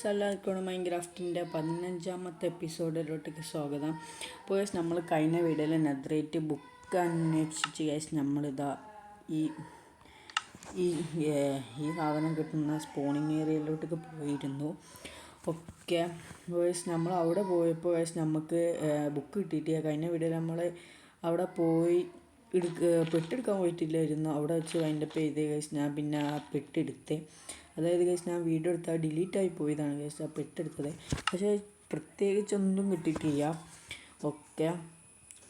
എല്ലാവർക്കും മൈൻക്രാഫ്റ്റിൻ്റെ 15ാമത്തെ എപ്പിസോഡിലോട്ടേക്ക് സ്വാഗതം. അപ്പോൾ ഗൈസ് നമ്മൾ കഴിഞ്ഞ വീഡിയോയിൽ നെതറേറ്റ് ബുക്ക് അന്വേഷിച്ച് ഗൈസ് നമ്മളിതാ ഈ ഈ ഈ സാധനം കിട്ടുന്ന സ്പോണിങ് ഏരിയയിലോട്ടേക്ക് പോയിരുന്നു. ഓക്കെ ഗൈസ് നമ്മൾ അവിടെ പോയപ്പോൾ ഗൈസ് നമുക്ക് ബുക്ക് കിട്ടിയിട്ട് കഴിഞ്ഞ വീഡിയോയിൽ നമ്മൾ അവിടെ പോയി പെട്ടെടുക്കാൻ പോയിട്ടില്ലായിരുന്നു. അവിടെ വെച്ച് വൈൻഡപ്പ് ചെയ്ത് ഗൈസ് ഞാൻ പിന്നെ പെട്ടെടുത്തേ. അതായത് ഗൈസ് ഞാൻ വീഡിയോ എടുത്താൽ ഡിലീറ്റായി പോയതാണ് ഗൈസ് ആ പെട്ടെടുത്തത്. പക്ഷേ പ്രത്യേകിച്ചൊന്നും കിട്ടിയിട്ടില്ല. ഓക്കെ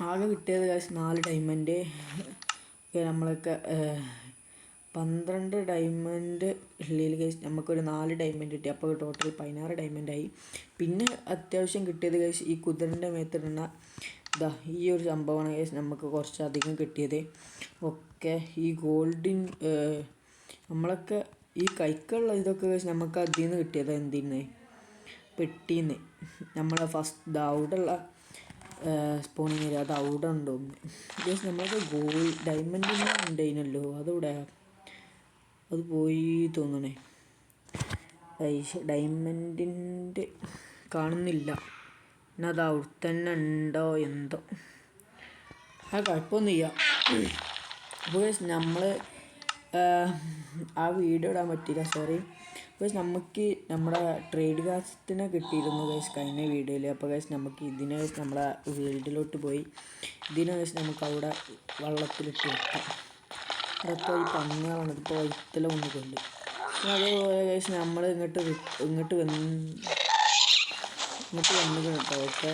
ആകെ കിട്ടിയത് ഗൈസ് 4 ഡയമണ്ട്. നമ്മളൊക്കെ 12 ഡയമണ്ട് ഉള്ളിൽ ഗൈസ് നമുക്കൊരു 4 ഡയമണ്ട് കിട്ടി. അപ്പോൾ ടോട്ടൽ 16 ഡയമണ്ടായി. പിന്നെ അത്യാവശ്യം കിട്ടിയത് ഗൈസ് ഈ കുതിരൻ്റെ മേത്തിടുന്ന ഈ ഒരു സംഭവമാണ് ഗൈസ് നമുക്ക് കുറച്ചധികം കിട്ടിയത്. ഓക്കെ ഈ ഗോൾഡിൻ നമ്മളൊക്കെ ഈ കൈക്കുള്ള ഇതൊക്കെ ഗൈസ് നമുക്ക് അതിൽ നിന്ന് കിട്ടിയത് എന്തിന്ന് പെട്ടിന്ന് നമ്മളെ ഫസ്റ്റ് അവിടെയുള്ള സ്പോണിങ് ഏരിയ അത് അവിടെ ഉണ്ടോ ഗൈസ്. നമ്മൾക്ക് ഡയമണ്ടിന് ഉണ്ടായിരുന്നല്ലോ അതിവിടെ അത് പോയി തോന്നണേ. ഡയമണ്ടിൻ്റെ കാണുന്നില്ല. പിന്നെ അത് അവിടെ തന്നെ ഉണ്ടോ എന്തോ കുഴപ്പമൊന്നുമില്ല. അപ്പോൾ നമ്മൾ ആ വീഡിയോ ഇടാൻ പറ്റിയില്ല, സോറി. ഗൈസ് നമുക്ക് നമ്മുടെ ട്രേഡ് കാസ്റ്റിനെ കിട്ടിയിരുന്നു ഗൈസ് കഴിഞ്ഞ വീഡിയോയിൽ. അപ്പോൾ ഗൈസ് നമുക്ക് ഇതിനെ നമ്മുടെ വേൾഡിലോട്ട് പോയി ഇതിനെ ഗൈസ് നമുക്ക് അവിടെ വള്ളത്തിലിട്ട് വെക്കാം. അപ്പോൾ ഈ പന്നികളാണ് ഇപ്പോൾ വൈത്തല ഒന്ന് കൊണ്ട്. അതേപോലെ ഗൈസ് നമ്മൾ ഇങ്ങോട്ട് വന്നു കേട്ടോ. ഓക്കെ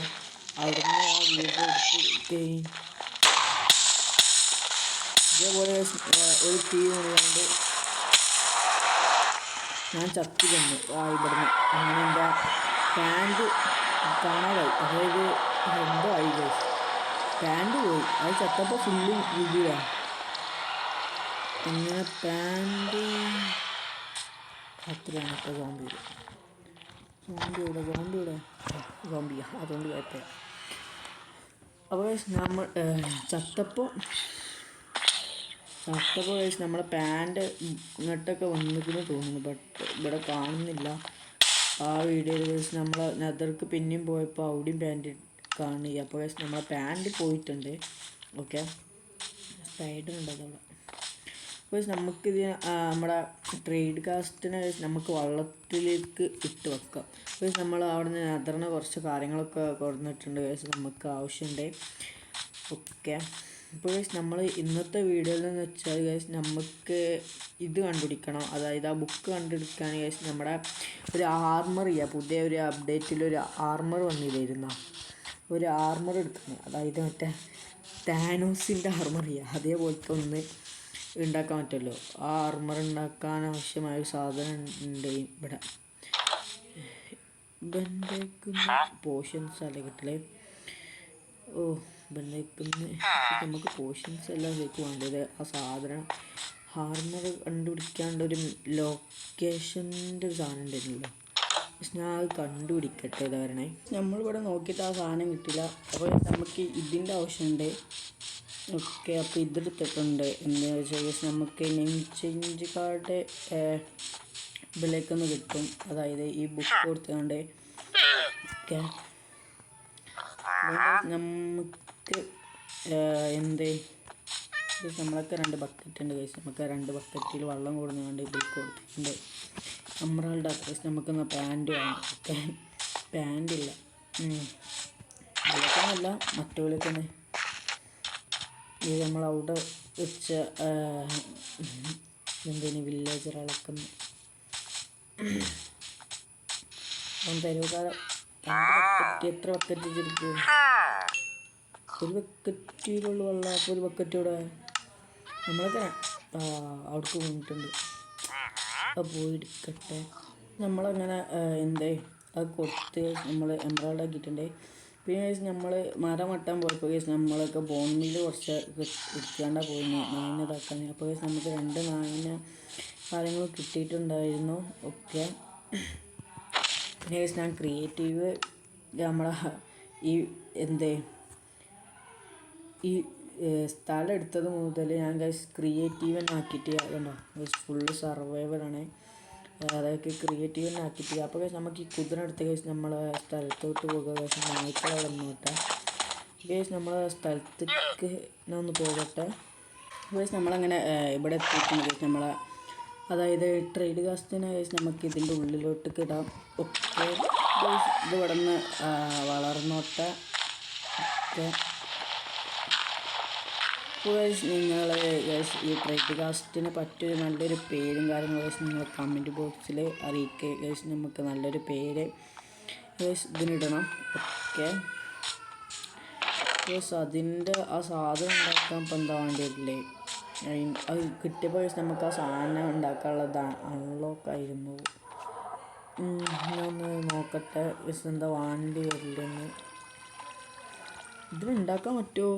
അവിടുന്ന് ആ വീഡിയോ എടുത്ത് ഇതേപോലെ ഒരു തീ കൊണ്ടുകൊണ്ട് ഞാൻ ചത്തി തന്നു ഇവിടുന്ന്. അങ്ങനെ എൻ്റെ പാൻറ് കാണാതായി. അതായത് എന്തോ ആയി ഗൈസ്, പാൻറ് പോയി. അത് ചത്തപ്പോൾ ഫുള്ള് വീഡിയോ അങ്ങനെ പാൻറ് അത്രയാണ്. ഇപ്പോൾ സോംബിയുടെ സോംബിയാ അതുകൊണ്ട് കുഴപ്പമില്ല. അപ്പോൾ നമ്മൾ ചത്തപ്പോൾ ഗൈസ് നമ്മളെ പാൻറ് ഇങ്ങോട്ടൊക്കെ വന്നിരിക്കുന്നു തോന്നുന്നു. ബട്ട് ഇവിടെ കാണുന്നില്ല ആ വീഡിയോയിൽ ഗൈസ്. നമ്മൾ നെതർക്ക് പിന്നെയും പോയപ്പോൾ അവിടെയും പാൻറ് കാണില്ല. അപ്പോൾ ഗൈസ് നമ്മളെ പാൻറ് പോയിട്ടുണ്ട്. ഓക്കെ സ്പൈഡർ ഉണ്ട് അതവിടെ. ഗൈസ് നമുക്കിത് നമ്മുടെ ട്രേഡ് കാസ്റ്റിനെ നമുക്ക് വള്ളത്തിലേക്ക് ഇട്ട് വെക്കാം. ഗൈസ് നമ്മൾ അവിടെ നിന്ന് നെതറിന് കുറച്ച് കാര്യങ്ങളൊക്കെ കൊടുത്തിട്ടുണ്ട് ഗൈസ് നമുക്ക് ആവശ്യമുണ്ട്. ഓക്കെ ഇപ്പോൾ ഗൈസ് നമ്മൾ ഇന്നത്തെ വീഡിയോയിൽ എന്ന് വെച്ചാൽ ഗൈസ് നമുക്ക് ഇത് കണ്ടുപിടിക്കണം. അതായത് ആ ബുക്ക് കണ്ടുപിടിക്കാൻ ഗൈസ് നമ്മുടെ ഒരു ആർമർ ചെയ്യുക. പുതിയ ഒരു അപ്ഡേറ്റിൽ ഒരു ആർമർ വന്നില്ലായിരുന്നു. ഒരു ആർമർ എടുക്കണം. അതായത് മറ്റേ താനോസിൻ്റെ ആർമർ ചെയ്യുക. അതേപോലത്തെ ഒന്ന് ഉണ്ടാക്കാൻ പറ്റുമല്ലോ. ആ ആർമർ ഉണ്ടാക്കാൻ ആവശ്യമായ ഒരു സാധനം ഉണ്ട് ഇവിടെ. പോഷൻസ് അല്ലേ കിട്ടലേ. നമുക്ക് പോഷൻസ് എല്ലാം ശരിക്കും വേണ്ടത്. ആ സാധനം ഹാർമർ കണ്ടുപിടിക്കാണ്ട് ഒരു ലൊക്കേഷൻ്റെ ഒരു സാധനം ഉണ്ടായിരുന്നല്ലോ. പക്ഷെ ഞാൻ അത് കണ്ടുപിടിക്കട്ടെ. ഇത് വരണേ നമ്മളിവിടെ നോക്കിയിട്ട് ആ സാധനം കിട്ടില്ല. അപ്പോൾ നമുക്ക് ഇതിൻ്റെ ആവശ്യമുണ്ട്. ഓക്കെ അപ്പോൾ ഇതെടുത്തിട്ടുണ്ട്. എന്താണെന്ന് വെച്ചാൽ നമുക്ക് നെയിം ചേഞ്ച് കാർഡ് ഇതിലേക്കൊന്ന് കിട്ടും. അതായത് ഈ ബുക്ക് കൊടുത്തുകൊണ്ട് ഓക്കെ നമുക്ക് നമ്മളൊക്കെ 2 ബക്കറ്റ് ഉണ്ട് ഗൈസ്. നമുക്ക് 2 ബക്കറ്റിൽ വെള്ളം കൊടുക്കുന്നുണ്ട്. ഇതിൽ കൊടുത്തിട്ടുണ്ട് എമറാൾഡ് അഡ്രസ്. നമുക്കൊന്ന് പാൻറ് വേണം. ഓക്കെ പാൻറില്ല ഇതിലേക്കൊന്നല്ല മറ്റുള്ളതൊക്കെ ഇത് നമ്മളവിടെ വെച്ച എന്തിന് വില്ലേജറുകളൊക്കെ തരുക. എത്ര ബക്കറ്റ് വെച്ചെടുക്കും? ഒരു ബക്കറ്റിലുള്ള വെള്ളം. അപ്പോൾ ഒരു ബക്കറ്റ് ഇവിടെ നമ്മളൊക്കെ അവിടേക്ക് പോയിട്ടുണ്ട്. അപ്പോൾ പോയി എടുക്കട്ടെ. നമ്മളങ്ങനെ അത് കൊടുത്ത് നമ്മൾ എമറാൾഡ് ആക്കിയിട്ടുണ്ട്. പിന്നെ നമ്മൾ മരം വെട്ടാൻ പോയപ്പോൾ നമ്മളൊക്കെ ബോണിൽ കുറച്ച് എടുക്കാണ്ടാണ് പോയി നായിനതാക്കാൻ. അപ്പോൾ നമുക്ക് 2 നായിന കാര്യങ്ങൾ കിട്ടിയിട്ടുണ്ടായിരുന്നു. ഓക്കെ പിന്നെ ഞാൻ ക്രിയേറ്റീവ് നമ്മളെ ഈ സ്ഥലം എടുത്തത് മുതൽ ഞാൻ ഗൈസ് ക്രിയേറ്റീവ് ആക്കിയിട്ട് കണ്ടോ ഗൈസ് ഫുള്ള് സർവൈവറാണ്. അതൊക്കെ ക്രിയേറ്റീവ് തന്നെ ആക്കിയിട്ട്. അപ്പോൾ ഗൈസ് നമുക്ക് ഈ കുതിര എടുത്ത ഗൈസ് നമ്മളെ സ്ഥലത്തോട്ട് പോകുക. ഗൈസ് നായ്ക്കളവിടെ നിന്നോട്ടെ ഗൈസ്, നമ്മളെ സ്ഥലത്തേക്ക് ഞാൻ ഒന്ന് പോകട്ടെ ഗൈസ്. നമ്മളങ്ങനെ ഇവിടെ എത്തിയിട്ടുണ്ട് ഗൈസ്. നമ്മളെ അതായത് ട്രേഡ് കാസ്റ്റിനെ ഗൈസ് നമുക്ക് ഇതിൻ്റെ ഉള്ളിലോട്ടേക്ക് ഇടാം. ഓക്കെ ഗൈസ്, ഇത് ഇവിടെ നിന്ന് വളർന്നോട്ടെ. ഓക്കെ ഗൈസ്, നിങ്ങൾ ഗൈസ് ഈ ട്രേഡ് കാസ്റ്റിന് പറ്റിയൊരു നല്ലൊരു പേരും കാര്യങ്ങളും ഗൈസ് നിങ്ങൾ കമൻറ്റ് ബോക്സിൽ അറിയിക്കുക ഗൈസ്. നമുക്ക് നല്ലൊരു പേര് ഗൈസ് ഇതിനിടണം. ഓക്കെ ഗൈസ്, അതിൻ്റെ ആ സാധനം ഉണ്ടാക്കാൻ ഇപ്പം എന്താ വേണ്ടി വരില്ലേ? അത് കിട്ടിയപ്പോൾ ഗൈസ് നമുക്ക് ആ സാധനം ഉണ്ടാക്കാനുള്ളത് അൺലോക്കായിരുന്നു. ഞാനൊന്ന് നോക്കട്ടെ ഗൈസ് എന്താ വേണ്ടി വരില്ലെന്ന്. ഇതിനുണ്ടാക്കാൻ പറ്റുമോ?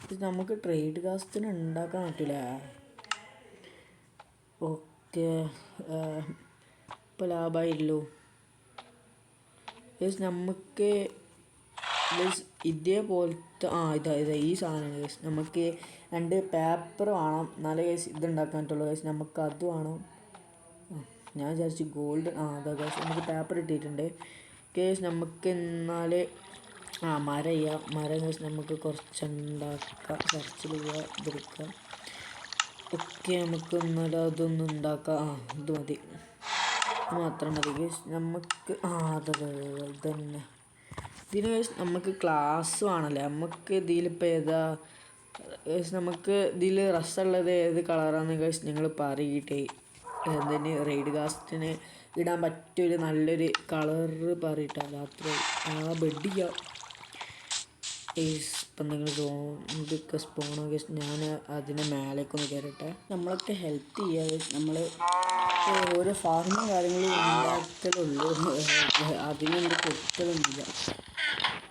ഇത് നമുക്ക് ട്രേഡ് കാസ്റ്റിന് ഉണ്ടാക്കാൻ പറ്റില്ല. ഓക്കെ, ഇപ്പോൾ ലാഭമായില്ലോ ഗൈസ്. നമുക്ക് ഗൈസ് ഇതേപോലത്തെ ഇതാ ഈ സാധനമാണ് ഗൈസ്. നമുക്ക് 2 പേപ്പർ വേണം, എന്നാലേ ഗൈസ് ഇതുണ്ടാക്കാൻ പറ്റുള്ളൂ ഗൈസ്. നമുക്ക് അത് വേണം. ഞാൻ വിചാരിച്ചു ഗോൾഡ്. അതാ ഗൈസ്, നമുക്ക് പേപ്പർ കിട്ടിയിട്ടുണ്ട് ഗൈസ്. നമുക്ക് എന്നാൽ മരം ഗൈസ് നമുക്ക് കുറച്ചുണ്ടാക്കാം. സെർച്ചിൽ ഇതെടുക്കാം. ഓക്കെ, നമുക്ക് എന്നാലും അതൊന്നും ഉണ്ടാക്കാം. ഇത് മതി, ഇത് മാത്രം മതി ഗൈസ്. നമുക്ക് ഇത് തന്നെ. ഇതിന് ഗൈസ് നമുക്ക് ക്ലാസ് വേണമല്ലേ? നമുക്ക് ഇതിലിപ്പോൾ ഏതാ ഗൈസ്, നമുക്ക് ഇതിൽ രസമുള്ളത് ഏത് കളറാണെന്ന് ഗൈസ് നിങ്ങൾ പറയട്ടെ. എന്തിന് റെയ്ഡ് കാസ്റ്റിന് ഇടാൻ പറ്റിയൊരു നല്ലൊരു കളറ് പറയട്ടെ. രാത്രി ബെഡിക്കാം ഗൈസ്. ഇപ്പം നിങ്ങൾ ഇതൊക്കെ സ്പോണോ ഗൈസ്? ഞാൻ അതിന് മേലേക്കൊന്ന് കയറട്ടെ. നമ്മളൊക്കെ ഹെൽപ്പ് ചെയ്യുക ഗൈസ്. നമ്മൾ ഓരോ ഫാർമും കാര്യങ്ങളും ഉണ്ടാക്കലുള്ളൂ, അതിനെന്ത് കൊടുക്കലൊന്നുമില്ല.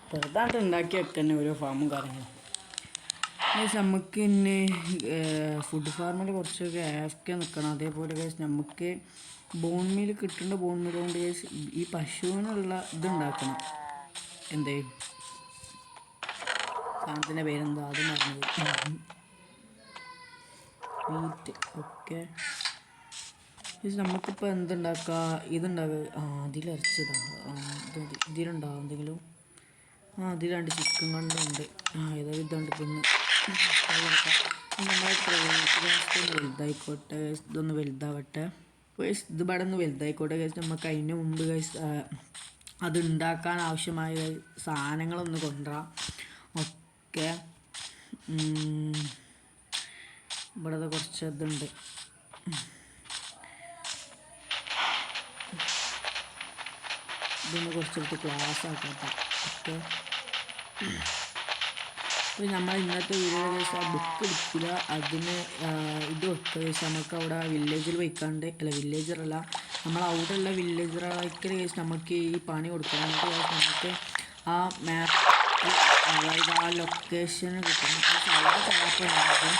ചെറുതായിട്ട് ഉണ്ടാക്കി വെക്കന്നെ ഓരോ ഫാമും കാര്യങ്ങളും. നമുക്ക് ഇന്ന് ഫുഡ് ഫാർമിൽ കുറച്ചൊക്കെ ആഫ്ക്കെ നിൽക്കണം. അതേപോലെ ഗൈസ് നമുക്ക് ബോൺ മീൽ കിട്ടേണ്ട ബോൺ മീൽ കൊണ്ട് ഗൈസ് ഈ പശുവിനുള്ള ഇതുണ്ടാക്കണം. എന്തേ സാധനത്തിൻ്റെ പേരെന്താ അത് മറന്നത്? മീറ്റ്. ഓക്കെ ഗൈസ്, നമുക്കിപ്പോൾ എന്തുണ്ടാക്കുക? ഇതുണ്ടാക്കുക. ഇതിലിറച്ചതാണ്. ഇതിലുണ്ടാവും എന്തെങ്കിലും. അതിൽ 2 ചിക്കൻ കണ്ടുണ്ട്. ഏതായാലും ഇതുണ്ട്. പിന്നെ വലുതായിക്കോട്ടെ, ഇതൊന്ന് വലുതാവട്ടെ ഗൈസ്. ഇത് ഇവിടെ നിന്ന് വലുതായിക്കോട്ടെ ഗൈസ്. നമുക്ക് അതിന് മുമ്പ് ഗൈസ് അത് ഉണ്ടാക്കാൻ ആവശ്യമായ സാധനങ്ങളൊന്ന് കൊണ്ടുവരാം. ഓക്കെ, ഇവിടെ കുറച്ച് ഇതുണ്ട്. ഇതൊന്ന് കുറച്ചെടുത്ത് ക്ലാസ് ആക്കട്ടെ. ഓക്കെ, അപ്പോൾ നമ്മൾ ഇന്നത്തെ വീഡിയോ ദിവസം ബുക്ക് എടുക്കില്ല, അതിന് ഇത് വെക്കുക കേസ്. നമുക്ക് അവിടെ വില്ലേജിൽ വയ്ക്കാണ്ട് വില്ലേജറല്ല, നമ്മൾ അവിടെയുള്ള വില്ലേജറൊക്കെ കേസ് നമുക്ക് ഈ പണി കൊടുക്കണം. നമുക്ക് ആ മാപ്പ്, അതായത് ആ ലൊക്കേഷൻ കിട്ടണം. അവിടെ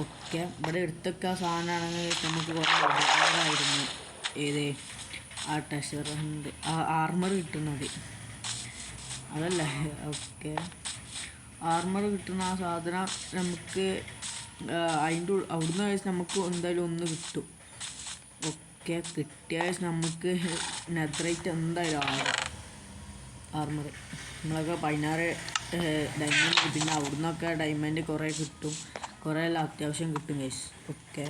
ഓക്കെ, ഇവിടെ എടുത്തൊക്കെ ആ സാധനമാണെങ്കിൽ നമുക്ക് കുറേ ഉപകാരമായിരുന്നു. ഏത് ആ ടെഷറുണ്ട്, ആ ആർമർ കിട്ടുന്നത് അതല്ലേ? ഓക്കെ, ആർമർ കിട്ടുന്ന ആ സാധനം നമുക്ക് അവിടുന്ന് കഴിച്ച് നമുക്ക് എന്തായാലും ഒന്ന് കിട്ടും. ഓക്കെ, കിട്ടിയ നമുക്ക് നെതറൈറ്റ് എന്തായാലും ആർമർ നമ്മളൊക്കെ 16 ഡയമണ്ട്. പിന്നെ അവിടുന്നൊക്കെ ഡയമണ്ട് കുറേ കിട്ടും, കുറേ എല്ലാം അത്യാവശ്യം കിട്ടും ഗൈസ്. ഓക്കെ,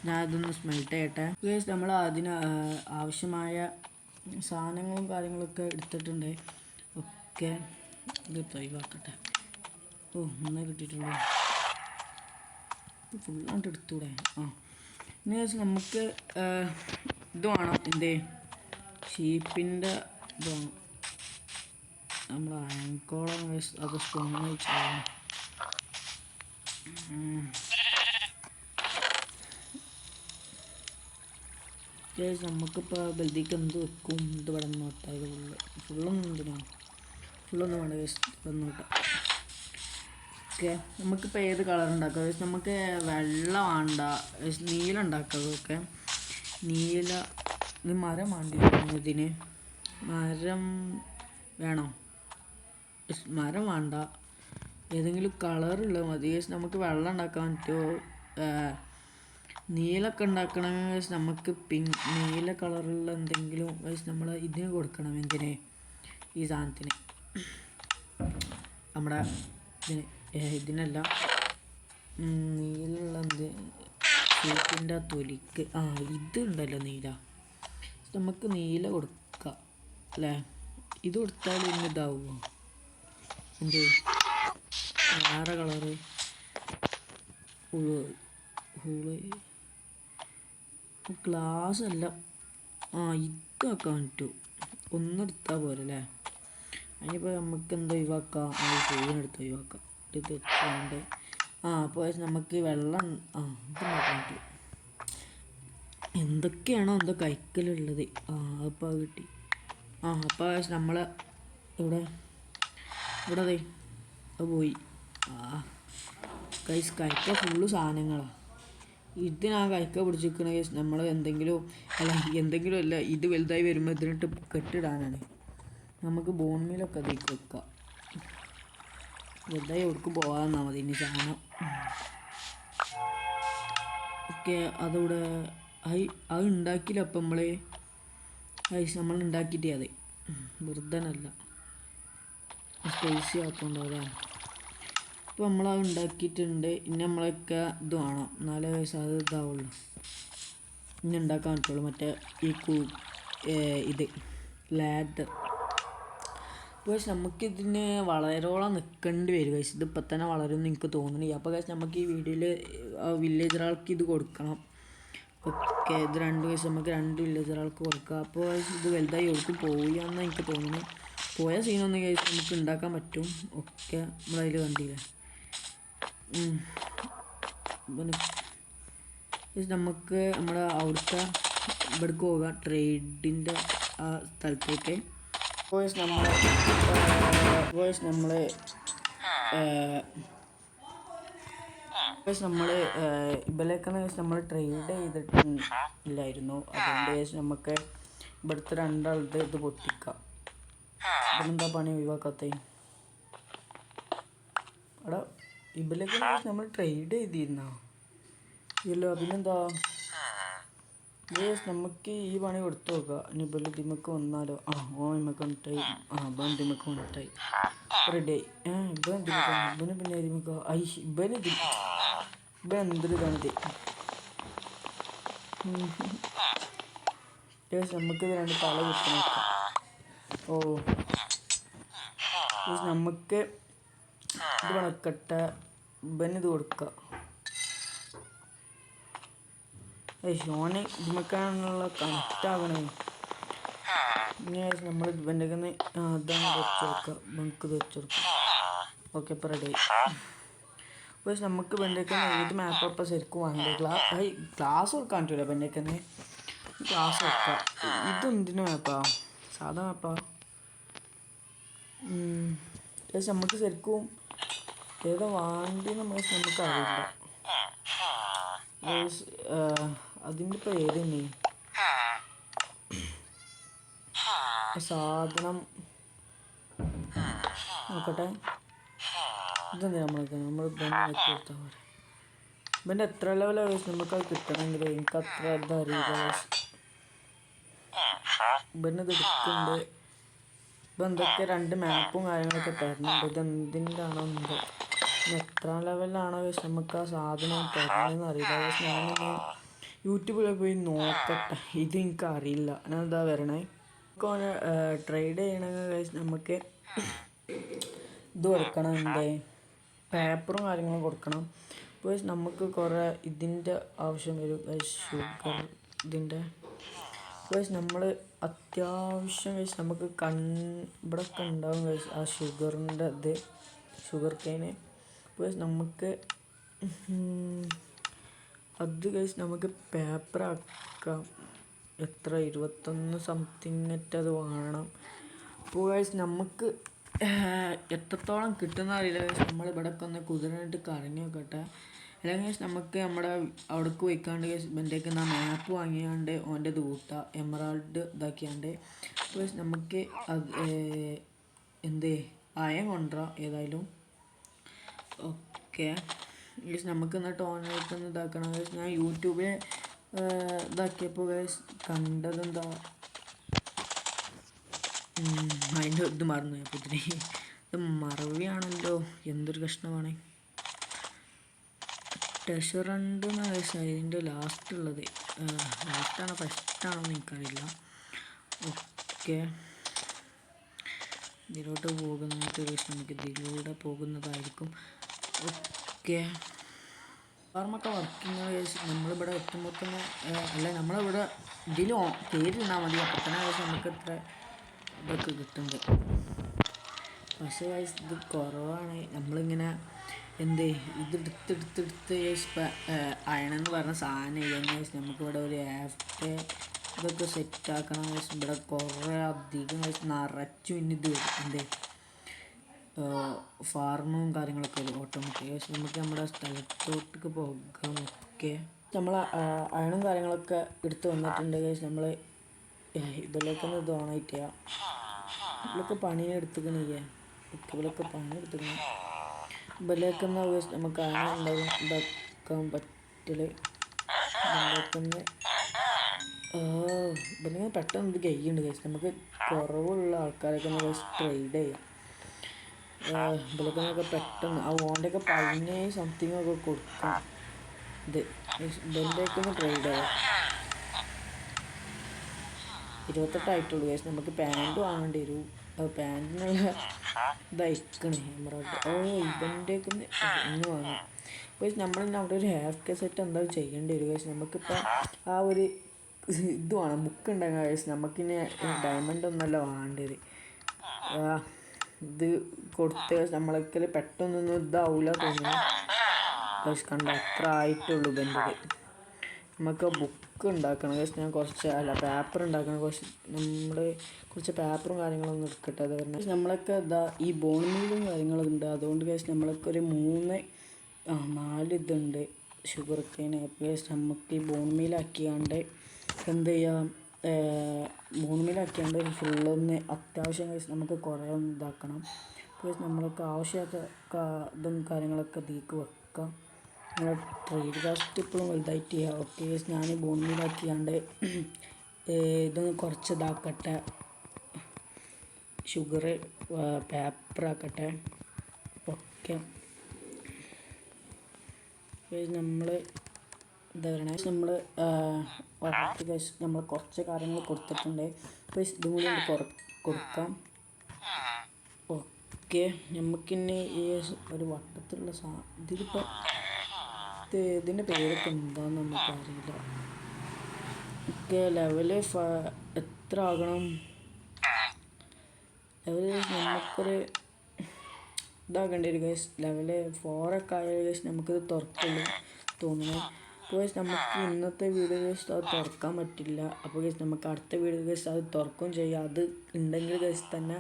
ഞാൻ അതൊന്ന് സ്മെൽറ്റ് ചെയ്യട്ടെ ഗൈസ്. നമ്മൾ അതിന് ആവശ്യമായ സാധനങ്ങളും കാര്യങ്ങളൊക്കെ എടുത്തിട്ടുണ്ട്. ഓക്കെ, ഇത് ഒഴിവാക്കട്ടെ. ഒന്നേ കിട്ടിയിട്ടുള്ളൂ, ഫുള്ളായിട്ട് എടുത്തൂടെ? ഇനി നമുക്ക് ഇത് വേണം. എന്തേ ഷീപ്പിൻ്റെ ഇത് വേണം. നമ്മൾ അയങ്കോളം അത് സ്പോൺ ചെയ്യണം. നമുക്കിപ്പോൾ ബൽദിക്ക് എന്ത് വെക്കും? ഇത് ഇവിടെ നോട്ടാ. ഇത് ഫുള്ളൊന്നും എന്തിനാണ്? ഫുള്ളൊന്നും വേണ്ട ഗൈസ്, ഇവിടെ നോട്ടാം. ഓക്കെ, നമുക്കിപ്പോൾ ഏത് കളർ ഉണ്ടാക്കാം ഗൈസ്? നമുക്ക് വെള്ള വേണ്ട, നീല ഉണ്ടാക്കാം. ഓക്കെ, നീല. ഇത് മരം വേണ്ടി ഇതിന് മരം വേണോ? മരം വേണ്ട, ഏതെങ്കിലും കളറുള്ളത് മതി ഗൈസ്. നമുക്ക് വെള്ളം ഉണ്ടാക്കാൻ പറ്റുമോ? നീലൊക്കെ ഉണ്ടാക്കണമെങ്കിൽ നമുക്ക് നീല കളറുള്ള എന്തെങ്കിലും നമ്മൾ ഇതിന് കൊടുക്കണം. എന്തിന്? ഈ സാധനത്തിന്, നമ്മുടെ ഇതിനല്ല, നീലുള്ള എന്ത് ഷീറ്റിൻ്റെ തൊലിക്ക് ഇത് ഉണ്ടല്ലോ നീല, നമുക്ക് നീല കൊടുക്കാം അല്ലേ? ഇത് കൊടുത്താൽ ഇന്ന് ഇതാവുമോ? എന്ത് വേറെ കളറ് ഗ്ലാസ് അല്ല, ഇതൊക്കെ പറ്റൂ. ഒന്നെടുത്താൽ പോരെ അല്ലേ? അതിനിപ്പോൾ നമുക്ക് എന്താ ഒഴിവാക്കാം? പൂവിനെടുത്ത് ഒഴിവാക്കാം. ഇത് വെച്ചാണ്ട് അപ്പോൾ നമുക്ക് വെള്ളം ഇത് നോക്കാൻ പറ്റും. എന്തൊക്കെയാണോ എന്തോ കൈക്കലുള്ളത്. അപ്പോൾ അത് കിട്ടി. അപ്പോൾ നമ്മൾ ഇവിടെ അതെ അത് പോയി. കൈസ് കൈക്ക ഫുള്ള് സാധനങ്ങളാണ്. ഇതിനാ കൈക്ക പിടിച്ചിരിക്കണ കേസ് നമ്മൾ എന്തെങ്കിലും അല്ല, ഇത് വലുതായി വരുമ്പോൾ ഇതിനിട്ട് കെട്ടിടാനാണ്. നമുക്ക് ബോൺ മീലൊക്കെ അതിലേക്ക് വെക്കാം. വലുതായി എവിടേക്ക് പോകാമെന്നാൽ മതി. ഇനി സാധനം ഓക്കെ അതവിടെ അത് ഉണ്ടാക്കിയില്ല. അപ്പം നമ്മൾ ഉണ്ടാക്കിയിട്ടേ അതെ, വെറുതെ അല്ല, സ്പേസി ആക്കുന്നുണ്ടോ. അപ്പോൾ നമ്മളത് ഉണ്ടാക്കിയിട്ടുണ്ട്. ഇനി നമ്മളൊക്കെ ഇത് വേണം, എന്നാലേ അത് ഇതാവുള്ളൂ. ഇനി ഉണ്ടാക്കാൻ പറ്റുള്ളൂ. മറ്റേ ഇത് ലാഡർ. അപ്പോൾ നമുക്കിതിന് വളരോളം നിൽക്കേണ്ടി വരും. ഇതിപ്പോൾ തന്നെ വളരുമെന്ന് എനിക്ക് തോന്നുന്നില്ല. അപ്പോൾ നമുക്ക് ഈ വീഡിയോയിൽ വില്ലേജർ ആൾക്ക് ഇത് കൊടുക്കണം. ഓക്കെ, ഇത് നമുക്ക് 2 വില്ലേജർ ആൾക്ക് കൊടുക്കാം. അപ്പോൾ ഇത് വലുതായി ഒഴുക്കും പോവുകയെന്ന് എനിക്ക് തോന്നുന്നു. പോയ സീനൊന്നും കഴിച്ച് നമുക്ക് ഉണ്ടാക്കാൻ പറ്റും. ഓക്കെ, നമ്മളതിൽ കണ്ടില്ലേ. നമുക്ക് നമ്മുടെ അവിടുത്തെ ഇവിടേക്ക് പോകാം, ട്രേഡിൻ്റെ ആ സ്ഥലത്തേക്ക്. നമ്മൾ ഇവിടേക്കാണ് നമ്മൾ ട്രേഡ് ചെയ്തിട്ടില്ലായിരുന്നു. അതുകൊണ്ട് നമുക്ക് ഇവിടുത്തെ 2 ആളുടെ ഇത് പൊട്ടിക്കാം. ഇതെന്താ പണി ഒഴിവാക്കാത്ത? അവിടെ ഇവിടേക്ക് നമ്മൾ ട്രേഡ് ചെയ്തിരുന്നോ ഇല്ലോ? പിന്നെന്താ നമുക്ക് ഈ പണി കൊടുത്തു നോക്കാം. ഇനി ഇബല് ഇതിമക്ക് വന്നാലോ? ഇമ്മക്ക് വന്നിട്ടായി. ഇതിമക്ക് വന്നിട്ടായി റെഡി ആയി. ഇബന് പിന്നെ ഇതിമക്ക് ഇബൻ എന്തൊരു ഇതാണിത്. നമുക്കിത് 2 തല കുത്തി നോക്കാം. നമുക്ക് ഇത് കണക്കട്ടെ. ഇബനിത് കൊടുക്കാം. ഷോനെ ഇതിമക്കാണുള്ള കണക്റ്റ് ആകണേ. ഇനി നമ്മൾ ഇവൻ്റെ അതാണ് വെച്ചെടുക്കുക. നമുക്ക് ഇത് വെച്ചെടുക്കാം. ഓക്കെ, ഇപ്പോൾ റെഡി ആയി. പക്ഷേ നമുക്ക് ഇവൻ്റെയൊക്കെ ഏത് മാപ്പ് അപ്പം ശരിക്കും വേണ്ടത്? ക്ലാസ് കൊടുക്കാൻ പറ്റില്ല. ഇവൻ്റെയൊക്കെ ക്ലാസ് വെക്കാം. ഇതെന്തിനു മാപ്പാ? സാധാ മാപ്പാ? പക്ഷെ നമുക്ക് ശരിക്കും ഏതാ വേണ്ടി നമുക്ക് അറിയില്ല. അതിൻ്റെ പേര് തന്നെ സാധനം നോക്കട്ടെ. ഇതെന്താ നമ്മൾ വെച്ച് കൊടുത്താൽ പോലെ. ഇവൻ്റെ എത്ര ലെവലാണ് നമുക്കത് കിട്ടണമെങ്കിൽ എനിക്ക് അത്ര എന്താ അറിയില്ല. ഇവനത് എടുക്കുന്നുണ്ട്. ഇപ്പം എന്തൊക്കെ 2 മാപ്പും കാര്യങ്ങളൊക്കെ തരുന്നുണ്ട്. ഇതെന്തിൻ്റെ ആണോ എന്തോ, എത്ര ലെവലിലാണോ നമുക്ക് ആ സാധനം തരുന്നതെന്ന് അറിയില്ല. ഞാനൊന്ന് യൂട്യൂബിൽ പോയി നോക്കട്ടെ. ഇത് എനിക്ക് അറിയില്ല. ഞാൻ എന്താ വരണേ നമുക്ക് ട്രേഡ് ചെയ്യണമെങ്കിൽ നമുക്ക് ഇത് കൊടുക്കണം. എന്തേ പേപ്പറും കാര്യങ്ങളും കൊടുക്കണം. അപ്പോൾ നമുക്ക് കുറേ ഇതിൻ്റെ ആവശ്യം വരും. ഷുഗർ ഇതിൻ്റെ നമ്മൾ അത്യാവശ്യം നമുക്ക് ഇവിടെയൊക്കെ ഉണ്ടാവും ആ ഷുഗറിൻ്റെ ഇത്, ഷുഗർ കെയിന്. അപ്പോൾ നമുക്ക് അത് നമുക്ക് പേപ്പറാക്കാം. എത്ര 21 സംതിങ് അത് വേണം. അപ്പോൾ നമുക്ക് എത്രത്തോളം കിട്ടുന്ന അറിയില്ല. നമ്മൾ ഇവിടെയൊക്കെ ഒന്ന് കുതിരനായിട്ട് കറങ്ങി നോക്കട്ടെ. അല്ലെങ്കിൽ നമുക്ക് നമ്മുടെ അവിടേക്ക് പോയിക്കാണ്ട് ഇവൻ്റെയൊക്കെ മാപ്പ് വാങ്ങിയാണ്ട് ഓൻ്റെ കൂട്ട എമറാൾഡ് ഇതാക്കിയാണ്ട് നമുക്ക് അത് അയം കൊണ്ടുവരാം ഏതായാലും. ഓക്കെ, ഗൈസ് നമുക്ക് എന്നിട്ട് ഓൺലൈനിൽ ഇതാക്കണം ഗൈസ്. ഞാൻ യൂട്യൂബിൽ ഇതാക്കിയപ്പോൾ ഗൈസ് കണ്ടതെന്താ, അതിൻ്റെ ഇത് മറന്നു അപ്പോൾ ഇത് മറവിയാണല്ലോ, എന്തൊരു കഷ്ണമാണ്. ട്രഷർ ഹണ്ട് എന്ന ഗൈസ് അതിൻ്റെ ലാസ്റ്റ് ഉള്ളത്, ലാസ്റ്റാണോ ഫസ്റ്റാണോ എന്ന് എനിക്കറിയില്ല. ഓക്കെ, ഇതിലോട്ട് പോകുന്നത് ഗൈസ് നമുക്ക് ഇതിലൂടെ പോകുന്നതായിരിക്കും. ഓക്കെ, ഫാർമൊക്കെ വർക്കിംഗ് ഗൈസ്. നമ്മളിവിടെ എത്തുമ്പോൾ തന്നെ അല്ല നമ്മളിവിടെ ഇതിൽ പേരിരുന്നാൽ മതി, അപ്പോൾ തന്നെ ഗൈസ് നമുക്ക് ഇത്ര ഇതൊക്കെ കിട്ടുന്നത്. പക്ഷേ ഗൈസ് ഇത് കുറവാണ്. നമ്മളിങ്ങനെ ഇതെടുത്തെടുത്തെടുത്ത് ഗൈസ് അയണെന്ന് പറഞ്ഞ സാധനം ചെയ്യുന്ന ഗൈസ് നമുക്കിവിടെ ഒരു ആഫ്റ്റർ ഇതൊക്കെ സെറ്റാക്കണം ഗൈസ്. ഇവിടെ കുറേ അധികം ഗൈസ് നിറച്ചു പിന്നെ ഇത് വരും ഫാർമും കാര്യങ്ങളൊക്കെ വരും ഓട്ടോമാറ്റിക് ഗൈസ്. നമുക്ക് നമ്മുടെ സ്ഥലത്തോട്ടേക്ക് പോകാം. ഓക്കെ, നമ്മൾ അയണും കാര്യങ്ങളൊക്കെ എടുത്ത് വന്നിട്ടുണ്ട് ഗൈസ്. നമ്മൾ ഇതിലേക്കൊന്ന് ഇത് ഓണായിട്ട് ചെയ്യാം. ഇതിലൊക്കെ പണി എടുത്തുക്കണില്ലേ, ഇതിലൊക്കെ പണി എടുത്തുക്കണം. ഇതിലേക്കൊന്ന് ഗൈസ് നമുക്ക് അയണ ഉണ്ടാകും ഇതാക്കാൻ പറ്റല്. ഇതിലേക്കൊന്ന് ഇതിങ്ങനെ പെട്ടെന്ന് ഇത് കഴിയുന്നുണ്ട് ഗൈസ്. നമുക്ക് കുറവുള്ള ആൾക്കാരൊക്കെ ഒന്ന് ഗൈസ് ട്രേഡ് ചെയ്യാം. ഇതിലൊക്കെ പെട്ടെന്ന് ആ ഓൻ്റെയൊക്കെ 15 സംതിങ് ഒക്കെ കൊടുക്കാം. ഇതിൻ്റെയൊക്കെ ഒന്ന് ട്രേഡ് ചെയ്യാം. 28 ആയിട്ടുള്ളൂ ഗൈസ്. നമുക്ക് പാൻറ് വാങ്ങേണ്ടി വരും. പാൻറ്റിനുള്ള ഇതയക്കണേ എമറാൾഡ്. ഇതിൻ്റെയൊക്കെ ഒന്ന് വാങ്ങാം ഗൈസ്. നമ്മളിന്ന് അവിടെ ഒരു ഹാഫ് കെ സെറ്റ് എന്തായാലും ചെയ്യേണ്ടി വരും ഗൈസ്. നമുക്കിപ്പോൾ ആ ഒരു ഇത് വേണം, ബുക്ക് ഉണ്ടാകുക ഗൈസ്. നമുക്കിനി ഡയമണ്ട് ഒന്നല്ല വേണ്ടത്. ഇത് കൊടുത്ത് നമ്മളൊക്കെ പെട്ടെന്നൊന്നും ഇതാവില്ല തോന്നുന്നു ഗൈസ്. കണ്ട എത്ര ആയിട്ടുള്ളൂ ഇതിൻ്റെ. നമുക്ക് ബുക്ക് ഉണ്ടാക്കണം ഗൈസ്. ഞാൻ കുറച്ച് പേപ്പർ ഉണ്ടാക്കണം. കുറച്ച് പേപ്പറും കാര്യങ്ങളൊന്നും എടുക്കട്ടെ. അത് പറഞ്ഞാൽ നമ്മളൊക്കെ ഈ ബോൺ മീലും കാര്യങ്ങളും ഉണ്ട്. അതുകൊണ്ട് ഗൈസ് നമ്മളൊക്കെ ഒരു 4 ഇതുണ്ട് ഷുഗർ കെയിൻ. ഗൈസ് നമുക്ക് ഈ ബോൺ മീലാക്കിയാണ്ട് എന്ത് ചെയ്യാം, ബോൺ മീലാക്കിയാണ്ട് ഫുള്ളൊന്ന് അത്യാവശ്യം ഗൈസ് നമുക്ക് കുറേ ഒന്ന് ഇതാക്കണം ഗൈസ്. നമ്മൾക്ക് ആവശ്യമൊക്കെ ഇതും കാര്യങ്ങളൊക്കെ ഇതിലേക്ക് വെക്കാം. നമ്മൾ ട്രേഡ് കാസ്റ്റ് ഇപ്പോഴും വലുതായിട്ട് ചെയ്യുക. ഓക്കെ ഗൈസ്, ഞാൻ ബോൺ മീലാക്കിയാണ്ട് ഇതൊന്ന് കുറച്ച് ഇതാക്കട്ടെ, ഷുഗർ പേപ്പറാക്കട്ടെ. ഓക്കെ നമ്മൾ എന്താ പറയണേ, നമ്മൾ നമ്മൾ കുറച്ച് കാര്യങ്ങൾ കൊടുത്തിട്ടുണ്ട്. അപ്പോൾ ഇതും കൂടി കൊടുക്കാം. ഓക്കെ, നമുക്കിനി ഈ ഒരു വട്ടത്തിലുള്ള ഇതിലിപ്പോൾ ഇതിൻ്റെ പേരൊക്കെ എന്താണെന്ന് നമുക്കറിയില്ല. ഓക്കെ, ലെവല് എത്ര ആകണം, ലെവല് നമുക്കൊരു ഇതാക്കേണ്ടി വരും ഗൈസ്. ലെവല് 4 ഒക്കെ ആയ ഗൈസ് നമുക്കിത് തുറക്കുള്ളൂ തോന്നുന്നു. അപ്പോൾ ഗൈസ് നമുക്ക് ഇന്നത്തെ വീഡിയോ ഗൈസ് അത് തുറക്കാൻ പറ്റില്ല. അപ്പോൾ ഗൈസ് നമുക്ക് അടുത്ത വീഡിയോ ഗൈസ് അത് തുറക്കുകയും ചെയ്യാം. അത് ഉണ്ടെങ്കിൽ ഗൈസ് തന്നെ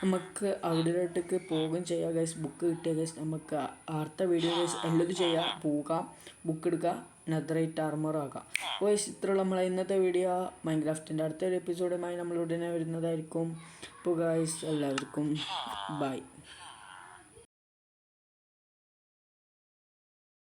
നമുക്ക് അവിടേക്ക് പോകുകയും ചെയ്യാം ഗൈസ്. ബുക്ക് കിട്ടിയ ഗൈസ് നമുക്ക് അടുത്ത വീഡിയോ ഗൈസ് എല്ലാം ചെയ്യാം, പോകാം, ബുക്ക് എടുക്കുക, നെതറൈറ്റ് ആർമർ ആക്കാം. അപ്പോൾ ഗൈസ് ഇത്രയുള്ള നമ്മളെ ഇന്നത്തെ വീഡിയോ. മൈൻക്രാഫ്റ്റിൻ്റെ അടുത്തൊരു എപ്പിസോഡുമായി നമ്മൾ ഉടനെ വരുന്നതായിരിക്കും. അപ്പോൾ ഗൈസ് എല്ലാവർക്കും ബൈ.